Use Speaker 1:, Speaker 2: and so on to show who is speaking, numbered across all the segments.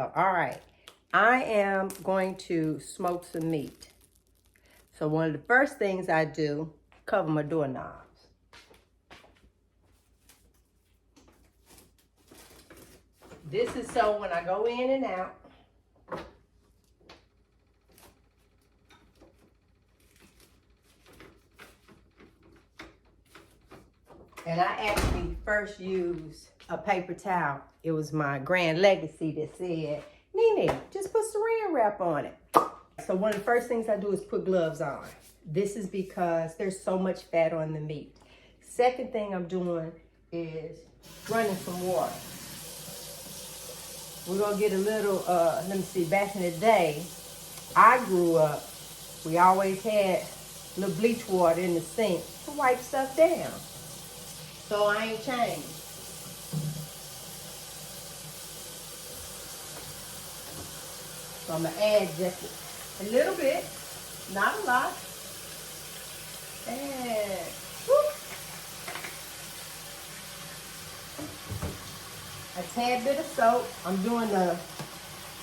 Speaker 1: So, all right. I am going to smoke some meat. So one of the first things I do, cover my doorknobs. This is so when I go in and out, and I actually first used a paper towel. It was my grand legacy that said, Nene, just put saran wrap on it. So one of the first things I do is put gloves on. This is because there's so much fat on the meat. Second thing I'm doing is running some water. We're gonna get a little, let me see, back in the day, I grew up, we always had a little bleach water in the sink to wipe stuff down. So I ain't changed. So I'm gonna add just a little bit, not a lot. And whoop, a tad bit of soap. I'm doing a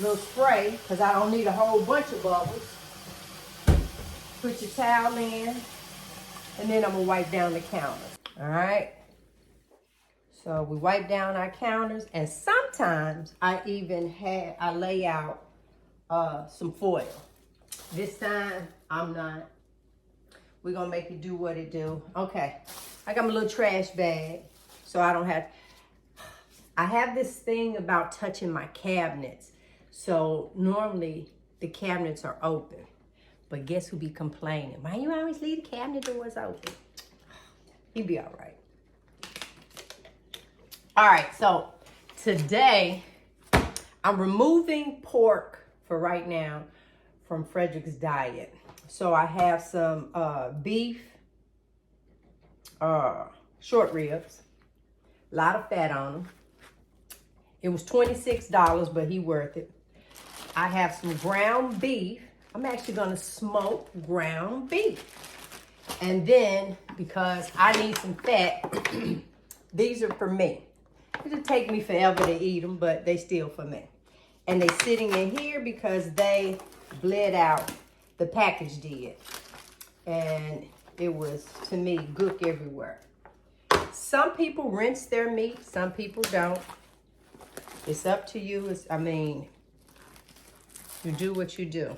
Speaker 1: little spray because I don't need a whole bunch of bubbles. Put your towel in, and then I'm gonna wipe down the counters. All right. So we wipe down our counters, and sometimes I lay out some foil. This time I'm not. We're gonna make it do what it do. Okay, I got my little trash bag, so I don't have. I have this thing about touching my cabinets. So normally the cabinets are open, but guess who be complaining? Why you always leave the cabinet doors open? He be all right. All right, so today I'm removing pork for right now from Frederick's diet. So I have some beef, short ribs, a lot of fat on them. It was $26, but he worth it. I have some ground beef. I'm actually gonna smoke ground beef. And then, because I need some fat, these are for me. It'll take me forever to eat them, but they still for me. And they sitting in here because they bled out. The package did. And it was, to me, gook everywhere. Some people rinse their meat, some people don't. It's up to you. You do what you do.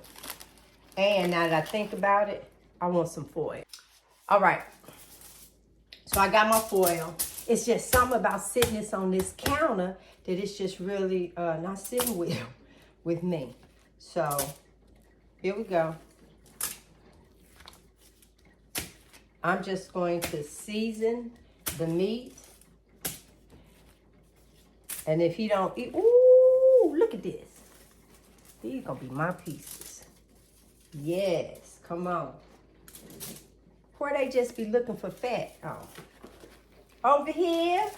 Speaker 1: And now that I think about it, I want some foil. All right. So I got my foil. It's just something about sitting this on this counter that it's just really not sitting with me. So here we go. I'm just going to season the meat. And if you don't eat, ooh, look at this. These gonna be my pieces. Yes, come on. Or they just be looking for fat. Oh. Over here.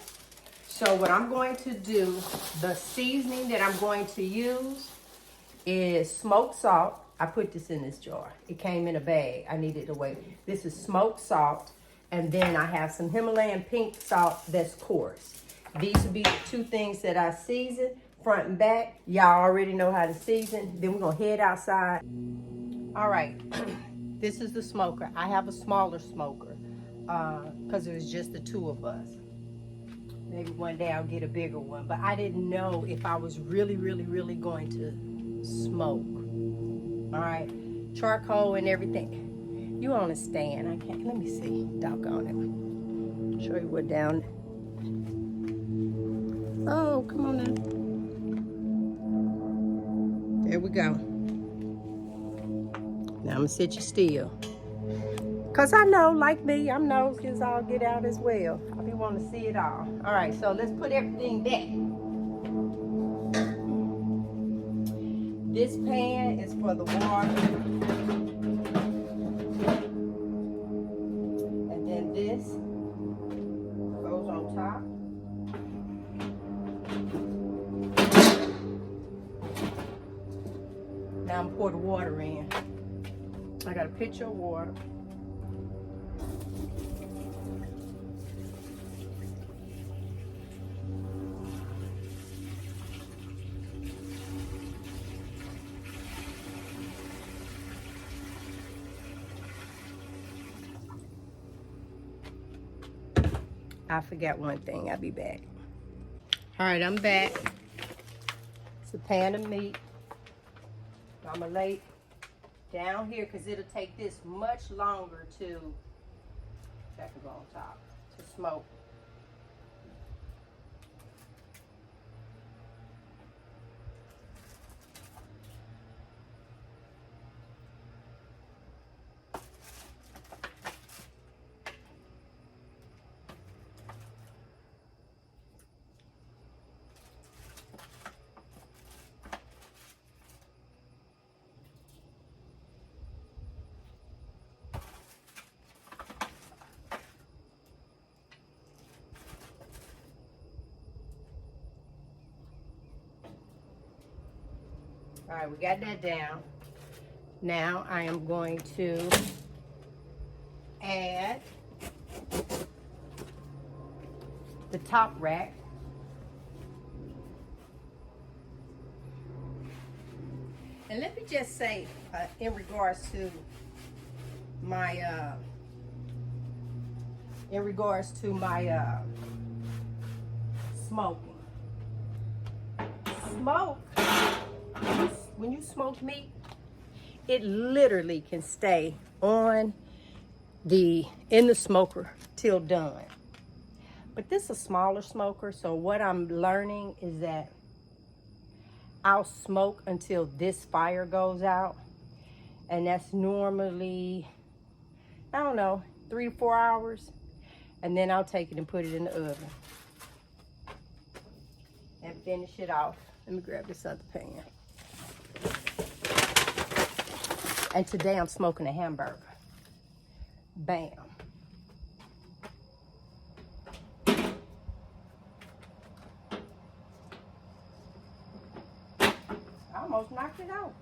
Speaker 1: So what I'm going to do, the seasoning that I'm going to use is smoked salt. I put this in this jar. It came in a bag. I needed to wait. This is smoked salt. And then I have some Himalayan pink salt that's coarse. These would be the two things that I season, front and back. Y'all already know how to season. Then we're gonna head outside. All right, this is the smoker. I have a smaller smoker because it was just the two of us. Maybe one day I'll get a bigger one, but I didn't know if I was really going to smoke. All right, charcoal and everything. You on a stand, I can't, let me see, doggone it. Show you what down. Oh, come on now. There we go. Now I'm gonna sit you still. Cause I know, like me, I'm nosy all get out as well. I be wanting to see it all. All right, so let's put everything back. This pan is for the water. And then this goes on top. Now I'm pour the water in. I got a pitcher of water. I forgot one thing. I'll be back. All right, I'm back. It's a pan of meat. I'm gonna lay down here because it'll take this much longer to, that can go on top, to smoke. All right, we got that down. Now I am going to add the top rack. And let me just say, in regards to my smoking. Smoke, when you smoke meat, it literally can stay on in the smoker till done. But this is a smaller smoker, so what I'm learning is that I'll smoke until this fire goes out, and that's normally, I don't know, 3 or 4 hours, and then I'll take it and put it in the oven and finish it off. Let me grab this other pan. And today I'm smoking a hamburger. Bam. I almost knocked it out.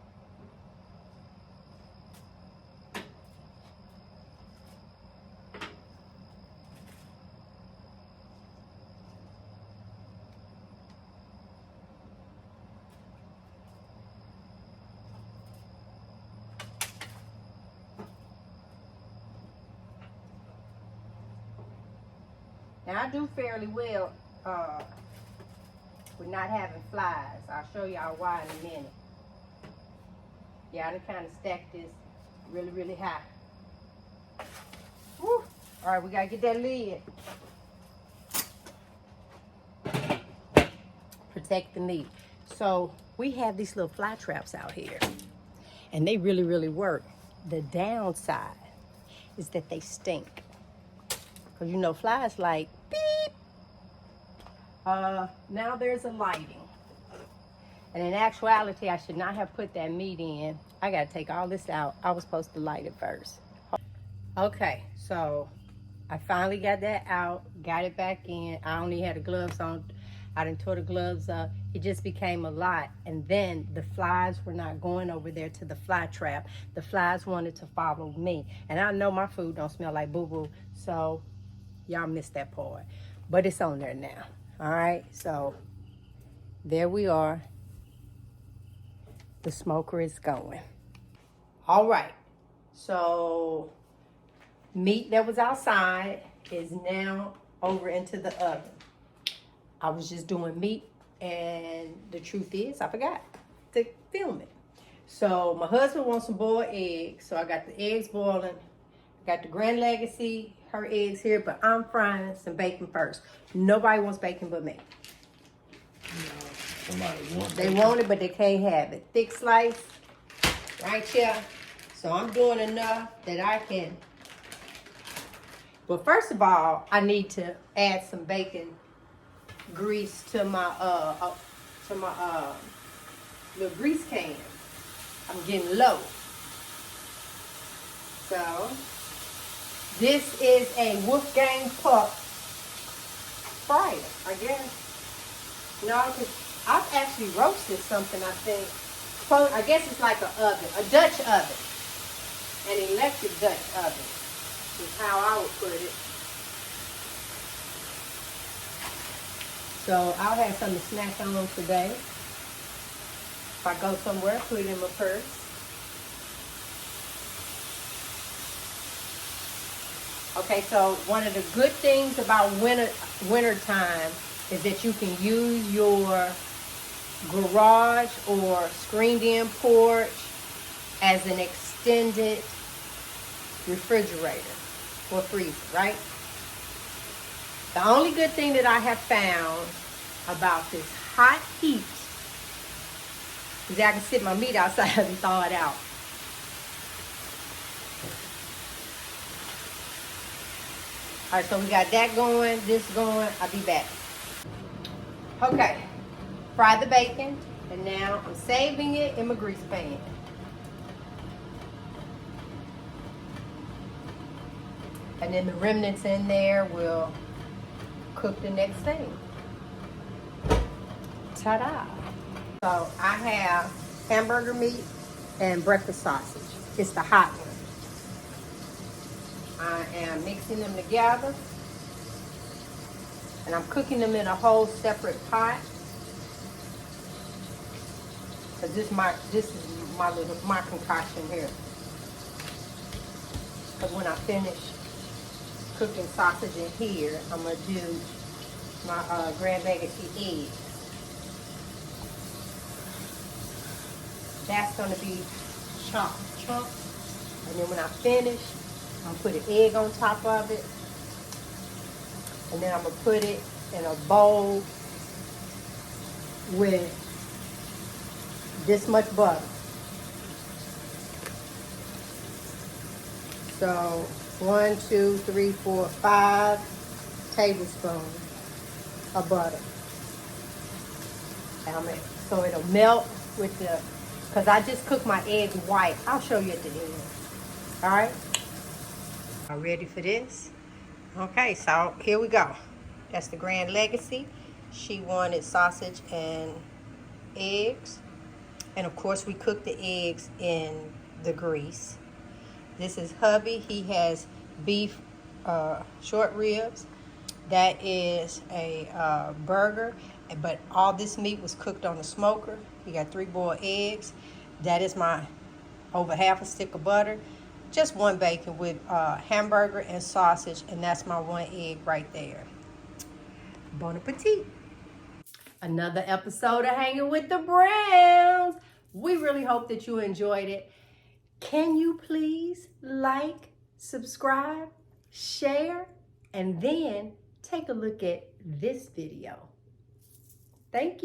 Speaker 1: Now I do fairly well with not having flies. I'll show y'all why in a minute. Yeah, I done kind of stacked this really, really high. Woo. All right, we gotta get that lid. Protect the meat. So we have these little fly traps out here, and they really, really work. The downside is that they stink. Because you know, flies like beep. Now there's a lighting. And in actuality, I should not have put that meat in. I gotta take all this out. I was supposed to light it first. Okay, so I finally got that out, got it back in. I only had the gloves on. I done tore the gloves up. It just became a lot. And then the flies were not going over there to the fly trap. The flies wanted to follow me. And I know my food don't smell like boo-boo, so y'all missed that part. But it's on there now. All right, so there we are. The smoker is going. All right, so meat that was outside is now over into the oven. I was just doing meat, and the truth is, I forgot to film it. So my husband wants some boiled eggs, so I got the eggs boiling. Got the Grand Legacy, her eggs here, but I'm frying some bacon first. Nobody wants bacon but me. They want it, but they can't have it. Thick slice, right here. So I'm doing enough that I can. But first of all, I need to add some bacon grease to my little grease can. I'm getting low. So this is a Wolfgang Puck fryer, I guess. No, because I've actually roasted something, I think. So I guess it's like an oven, a Dutch oven. An electric Dutch oven is how I would put it. So I'll have something to snack on today. If I go somewhere, put it in my purse. Okay, so one of the good things about winter time is that you can use your garage or screened-in porch as an extended refrigerator or freezer, right? The only good thing that I have found about this hot heat is that I can sit my meat outside and thaw it out. All right, so we got that going, this going. I'll be back. Okay, fry the bacon, and now I'm saving it in my grease pan. And then the remnants in there will cook the next thing. Ta-da! So I have hamburger meat and breakfast sausage. It's the hot one. I am mixing them together, and I'm cooking them in a whole separate pot. Cause this is my concoction here. Cause when I finish cooking sausage in here, I'm gonna do my Grand Legacy eggs. That's gonna be chopped chunks, and then when I finish, I'm gonna put an egg on top of it, and then I'm gonna put it in a bowl with this much butter. So 1, 2, 3, 4, 5 tablespoons of butter. So it'll melt with the, because I just cooked my egg white. I'll show you at the end. All right? Are ready for this? Okay, so here we go. That's the Grand Legacy. She wanted sausage and eggs. And of course, we cooked the eggs in the grease. This is hubby. He has beef short ribs. That is a burger. But all this meat was cooked on the smoker. He got 3 boiled eggs. That is my over half a stick of butter. Just 1 bacon with hamburger and sausage. And that's my 1 egg right there. Bon appetit. Another episode of Hanging with the Browns. We really hope that you enjoyed it. Can you please like, subscribe, share, and then take a look at this video. Thank you.